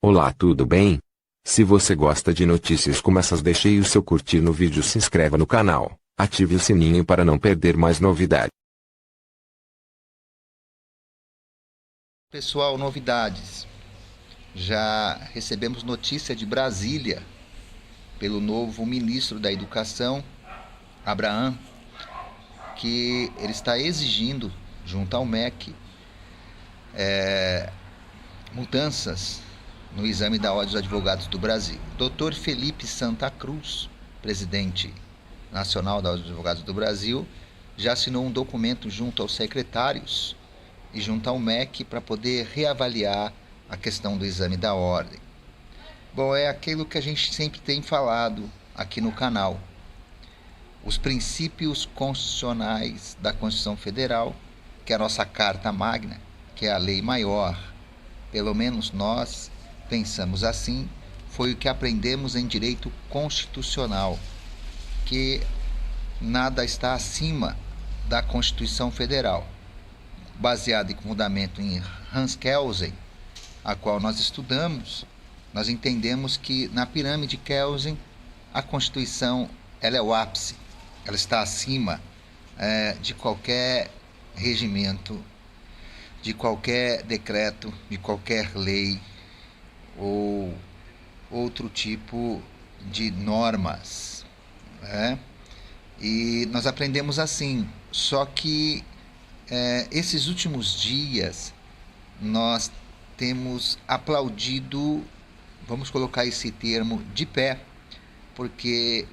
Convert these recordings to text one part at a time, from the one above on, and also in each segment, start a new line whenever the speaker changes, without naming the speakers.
Olá, tudo bem? Se você gosta de notícias como essas, deixe aí o seu curtir no vídeo, se inscreva no canal, ative o sininho para não perder mais novidades.
Pessoal, novidades. Já recebemos notícia de Brasília pelo novo ministro da Educação, Abraham, que ele está exigindo, junto ao MEC, mudanças no exame da Ordem dos Advogados do Brasil. Dr. Felipe Santa Cruz, presidente nacional da Ordem dos Advogados do Brasil, já assinou um documento junto aos secretários e junto ao MEC para poder reavaliar a questão do exame da ordem. Bom, é aquilo que a gente sempre tem falado aqui no canal. Os princípios constitucionais da Constituição Federal, que é a nossa Carta Magna, que é a lei maior, pelo menos nós pensamos assim, foi o que aprendemos em direito constitucional, que nada está acima da Constituição Federal. Baseado em fundamento em Hans Kelsen, a qual nós estudamos, nós entendemos que na pirâmide Kelsen a Constituição ela é o ápice, ela está acima de qualquer regimento, de qualquer decreto, de qualquer lei ou outro tipo de normas, né? E nós aprendemos assim, só que esses últimos dias nós temos aplaudido, vamos colocar esse termo, de pé, porque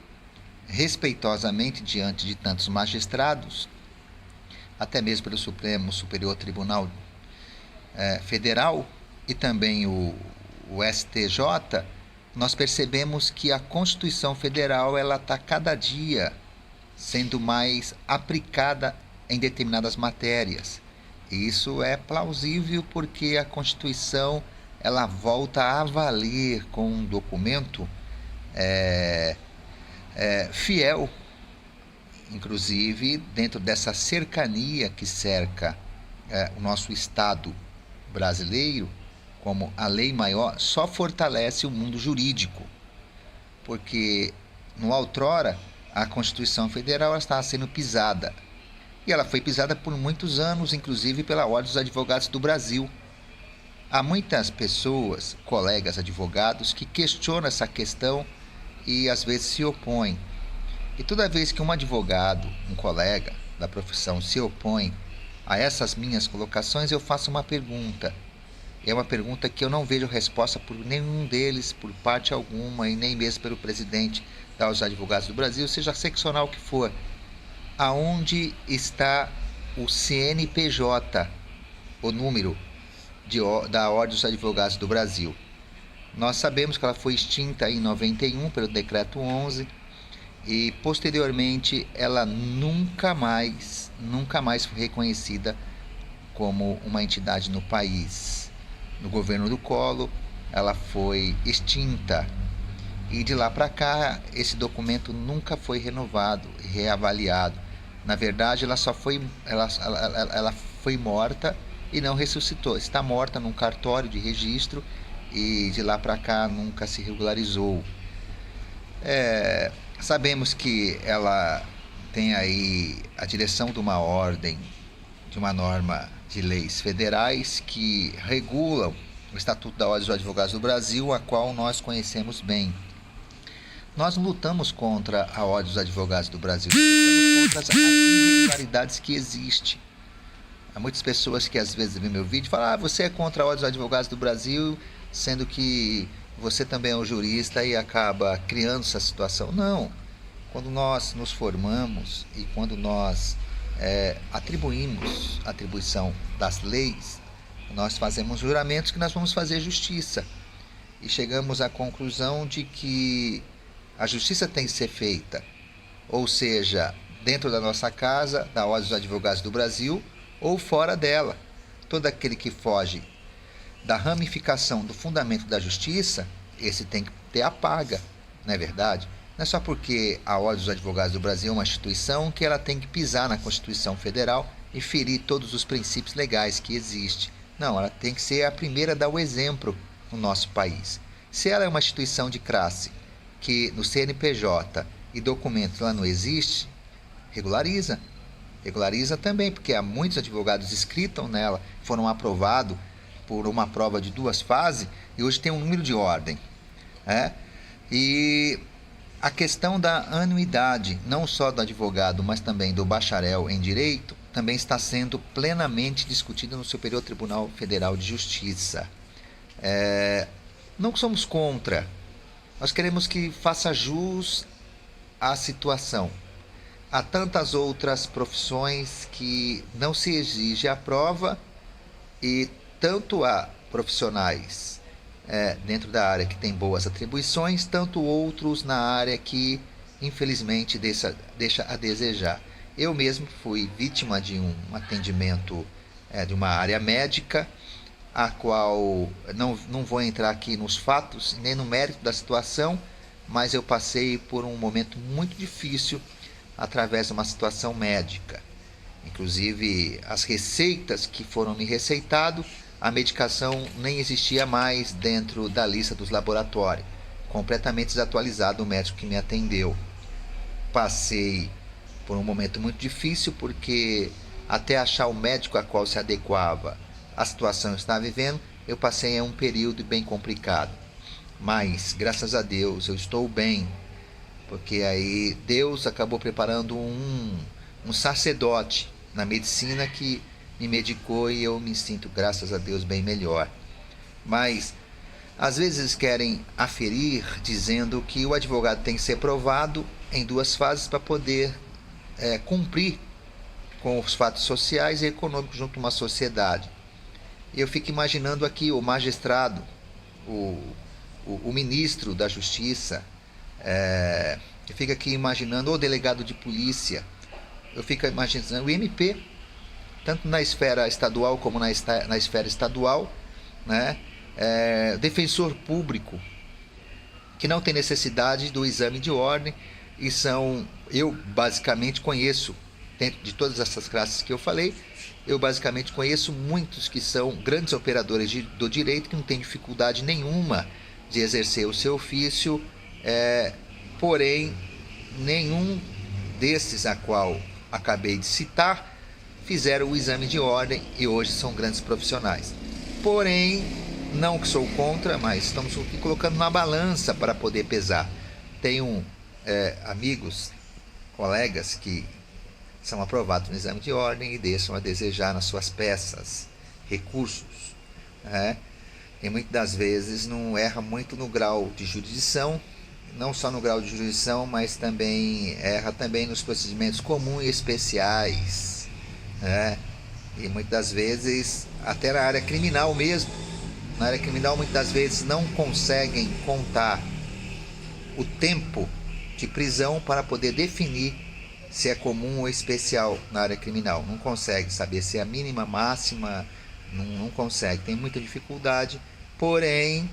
respeitosamente diante de tantos magistrados, até mesmo pelo Supremo Superior Tribunal Federal e também o STJ, nós percebemos que a Constituição Federal ela está cada dia sendo mais aplicada em determinadas matérias. E isso é plausível porque a Constituição ela volta a valer com um documento fiel, inclusive dentro dessa cercania que cerca o nosso Estado brasileiro, como a lei maior, só fortalece o mundo jurídico, porque no outrora a Constituição Federal estava sendo pisada, e ela foi pisada por muitos anos, inclusive pela Ordem dos Advogados do Brasil. Há muitas pessoas, colegas advogados, que questionam essa questão e às vezes se opõem. E toda vez que um advogado, um colega da profissão se opõe a essas minhas colocações, eu faço uma pergunta. É uma pergunta que eu não vejo resposta por nenhum deles, por parte alguma, e nem mesmo pelo presidente da Ordem dos Advogados do Brasil, seja seccional que for. Aonde está o CNPJ, o número da Ordem dos Advogados do Brasil? Nós sabemos que ela foi extinta em 91 pelo Decreto 11 e posteriormente ela nunca mais foi reconhecida como uma entidade no país. No governo do Collor, ela foi extinta e de lá para cá esse documento nunca foi renovado e reavaliado. Na verdade, ela foi morta e não ressuscitou. Está morta num cartório de registro e de lá para cá nunca se regularizou. Sabemos que ela tem aí a direção de uma ordem, de uma norma de leis federais que regulam o Estatuto da Ordem dos Advogados do Brasil, a qual nós conhecemos bem. Nós não lutamos contra a Ordem dos Advogados do Brasil, lutamos contra as irregularidades que existem. Há muitas pessoas que às vezes veem meu vídeo e falam: você é contra a Ordem dos Advogados do Brasil, sendo que você também é um jurista, e acaba criando essa situação. Não. Quando nós nos formamos e quando nós atribuímos a atribuição das leis, nós fazemos juramentos que nós vamos fazer justiça. E chegamos à conclusão de que a justiça tem que ser feita, ou seja, dentro da nossa casa, da Ordem dos Advogados do Brasil, ou fora dela. Todo aquele que foge da ramificação do fundamento da justiça, esse tem que ter a paga, não é verdade? Não é só porque a Ordem dos Advogados do Brasil é uma instituição que ela tem que pisar na Constituição Federal e ferir todos os princípios legais que existem. Não, ela tem que ser a primeira a dar o exemplo no nosso país. Se ela é uma instituição de classe que no CNPJ e documento ela não existe, regulariza. Regulariza também, porque há muitos advogados inscritos nela, foram aprovados por uma prova de 2 fases e hoje tem um número de ordem. E a questão da anuidade, não só do advogado, mas também do bacharel em Direito, também está sendo plenamente discutida no Superior Tribunal Federal de Justiça. Não somos contra, nós queremos que faça jus à situação. Há tantas outras profissões que não se exige a prova e tanto há profissionais dentro da área que tem boas atribuições, tanto outros na área que infelizmente deixa a desejar. Eu mesmo fui vítima de um atendimento de uma área médica, a qual não vou entrar aqui nos fatos nem no mérito da situação, mas eu passei por um momento muito difícil através de uma situação médica. Inclusive, as receitas que foram me receitadas, a medicação nem existia mais dentro da lista dos laboratórios. Completamente desatualizado o médico que me atendeu. Passei por um momento muito difícil, porque até achar o médico a qual se adequava a situação que estava vivendo, eu passei um período bem complicado. Mas, graças a Deus, eu estou bem, porque aí Deus acabou preparando um sacerdote na medicina que me medicou e eu me sinto, graças a Deus, bem melhor. Mas às vezes querem aferir dizendo que o advogado tem que ser provado em 2 fases para poder cumprir com os fatos sociais e econômicos junto a uma sociedade. E eu fico imaginando aqui o magistrado, o ministro da Justiça, eu fico aqui imaginando o delegado de polícia, eu fico imaginando o MP, tanto na esfera estadual como na esfera estadual, defensor público, que não tem necessidade do exame de ordem, e eu basicamente conheço, dentro de todas essas classes que eu falei, eu basicamente conheço muitos que são grandes operadores do direito, que não têm dificuldade nenhuma de exercer o seu ofício, porém, nenhum desses a qual acabei de citar fizeram o exame de ordem e hoje são grandes profissionais. Porém, não que sou contra, mas estamos aqui colocando na balança para poder pesar. Tenho amigos, colegas que são aprovados no exame de ordem e deixam a desejar nas suas peças, recursos. E muitas das vezes não erra muito no grau de jurisdição, não só no grau de jurisdição, mas também erra também nos procedimentos comuns e especiais. E muitas das vezes, até na área criminal mesmo, na área criminal muitas das vezes não conseguem contar o tempo de prisão para poder definir se é comum ou especial na área criminal. Não consegue saber se é a mínima, máxima, não consegue, tem muita dificuldade, porém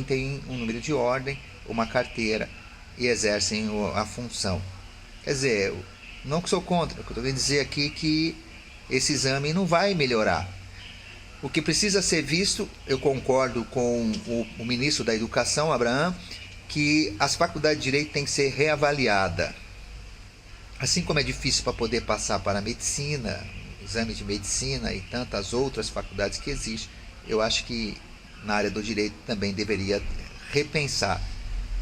tem um número de ordem, uma carteira e exercem a função. Quer dizer, não que sou contra, eu estou querendo dizer aqui que esse exame não vai melhorar. O que precisa ser visto, eu concordo com o ministro da Educação, Abraham, que as faculdades de Direito têm que ser reavaliadas. Assim como é difícil para poder passar para a medicina, exame de medicina e tantas outras faculdades que existem, eu acho que na área do direito também deveria repensar,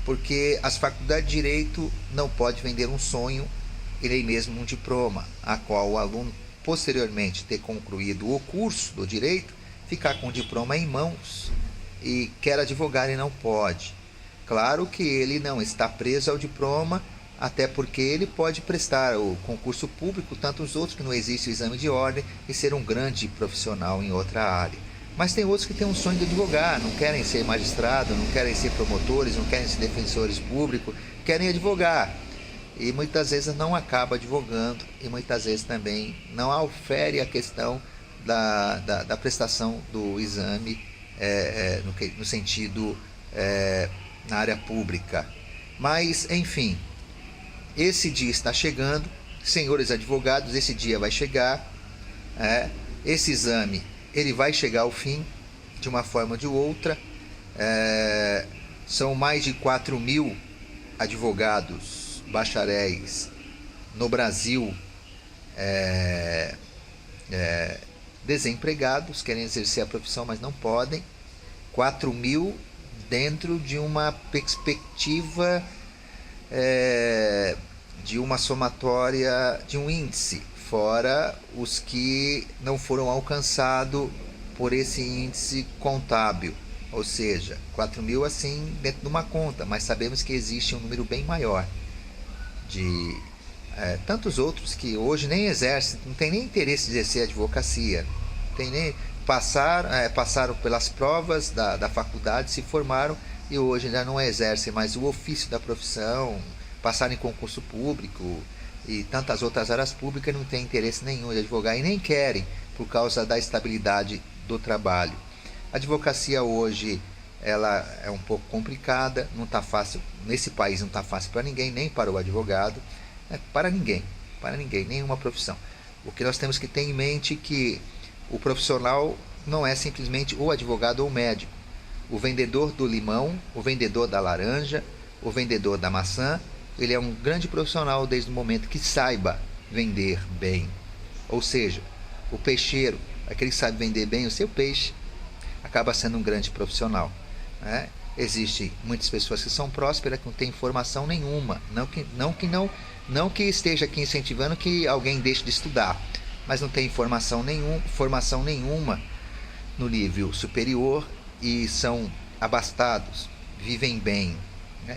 porque as faculdades de direito não podem vender um sonho e nem mesmo um diploma, a qual o aluno, posteriormente ter concluído o curso do direito, ficar com o diploma em mãos e quer advogar e não pode. Claro que ele não está preso ao diploma, até porque ele pode prestar o concurso público, tanto os outros que não existe o exame de ordem, e ser um grande profissional em outra área. Mas tem outros que têm um sonho de advogar, não querem ser magistrado, não querem ser promotores, não querem ser defensores públicos, querem advogar. E muitas vezes não acaba advogando, e muitas vezes também não aufere a questão da prestação do exame no sentido na área pública. Mas, enfim, esse dia está chegando, senhores advogados, esse dia vai chegar, esse exame ele vai chegar ao fim, de uma forma ou de outra, São mais de 4.000 advogados, bacharéis no Brasil desempregados, querem exercer a profissão, mas não podem. 4.000 dentro de uma perspectiva de uma somatória, de um índice, fora os que não foram alcançados por esse índice contábil. Ou seja, 4.000 assim dentro de uma conta, mas sabemos que existe um número bem maior de tantos outros que hoje nem exercem, não tem nem interesse de exercer a advocacia, tem nem passaram pelas provas da faculdade, se formaram e hoje ainda não exercem mais o ofício da profissão, passaram em concurso público e tantas outras áreas públicas, não têm interesse nenhum de advogar e nem querem por causa da estabilidade do trabalho. A advocacia hoje ela é um pouco complicada, não está fácil, nesse país não está fácil para ninguém, nem para o advogado, para ninguém, nenhuma profissão. O que nós temos que ter em mente é que o profissional não é simplesmente o advogado ou o médico. O vendedor do limão, o vendedor da laranja, o vendedor da maçã, ele é um grande profissional desde o momento que saiba vender bem. Ou seja, o peixeiro, aquele que sabe vender bem o seu peixe, acaba sendo um grande profissional. Existem muitas pessoas que são prósperas, que não têm formação nenhuma. Não que esteja aqui incentivando que alguém deixe de estudar, mas não tem formação nenhuma no nível superior e são abastados, vivem bem.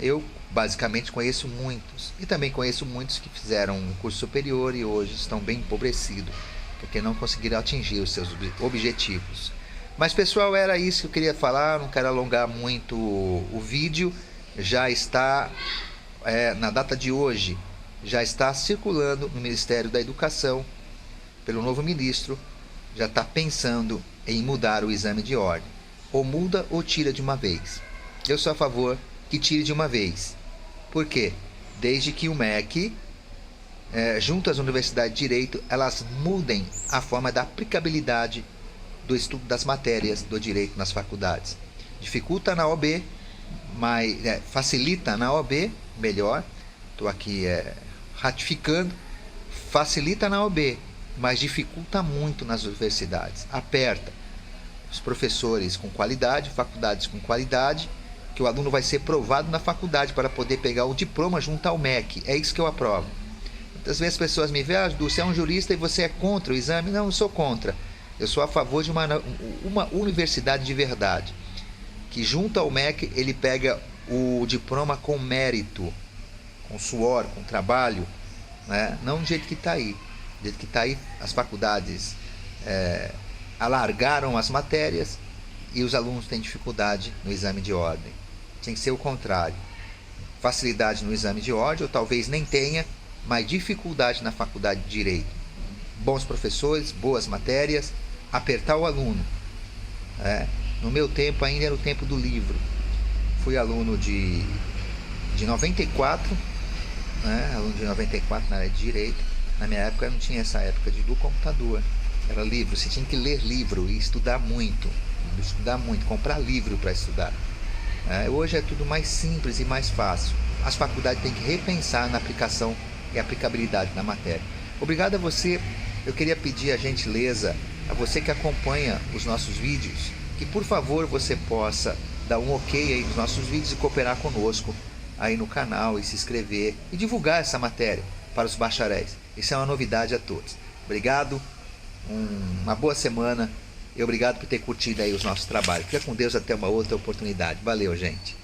Eu basicamente conheço muitos, e também conheço muitos que fizeram um curso superior e hoje estão bem empobrecidos, porque não conseguiram atingir os seus objetivos. Mas pessoal, era isso que eu queria falar, não quero alongar muito o vídeo. Já está, na data de hoje, já está circulando no Ministério da Educação, pelo novo ministro, já está pensando em mudar o exame de ordem. Ou muda ou tira de uma vez. Eu sou a favor que tire de uma vez. Por quê? Desde que o MEC, junto às universidades de direito, elas mudem a forma da aplicabilidade do estudo das matérias do direito nas faculdades. Dificulta na OAB, mas facilita na OAB, melhor, estou aqui ratificando, facilita na OAB, mas dificulta muito nas universidades. Aperta os professores com qualidade, faculdades com qualidade, que o aluno vai ser provado na faculdade para poder pegar o diploma junto ao MEC. É isso que eu aprovo. Muitas vezes as pessoas me veem, você é um jurista e você é contra o exame. Não, eu sou contra. Eu sou a favor de uma universidade de verdade, que junto ao MEC ele pega o diploma com mérito, com suor, com trabalho, não do jeito que está aí. Do jeito que está aí, as faculdades alargaram as matérias e os alunos têm dificuldade no exame de ordem. Tem que ser o contrário. Facilidade no exame de ordem, ou talvez nem tenha, mas dificuldade na faculdade de Direito. Bons professores, boas matérias, apertar o aluno. No meu tempo ainda era o tempo do livro. Fui aluno de 94, aluno de 94 na área de Direito. Na minha época não tinha essa época do computador. Era livro, você tinha que ler livro e estudar muito, comprar livro para estudar. Hoje é tudo mais simples e mais fácil. As faculdades têm que repensar na aplicação e aplicabilidade da matéria. Obrigado a você. Eu queria pedir a gentileza a você que acompanha os nossos vídeos, que por favor você possa dar um ok aí nos nossos vídeos e cooperar conosco aí no canal e se inscrever e divulgar essa matéria para os bacharéis. Isso é uma novidade a todos. Obrigado, uma boa semana e obrigado por ter curtido aí os nossos trabalhos. Fica com Deus, até uma outra oportunidade. Valeu, gente.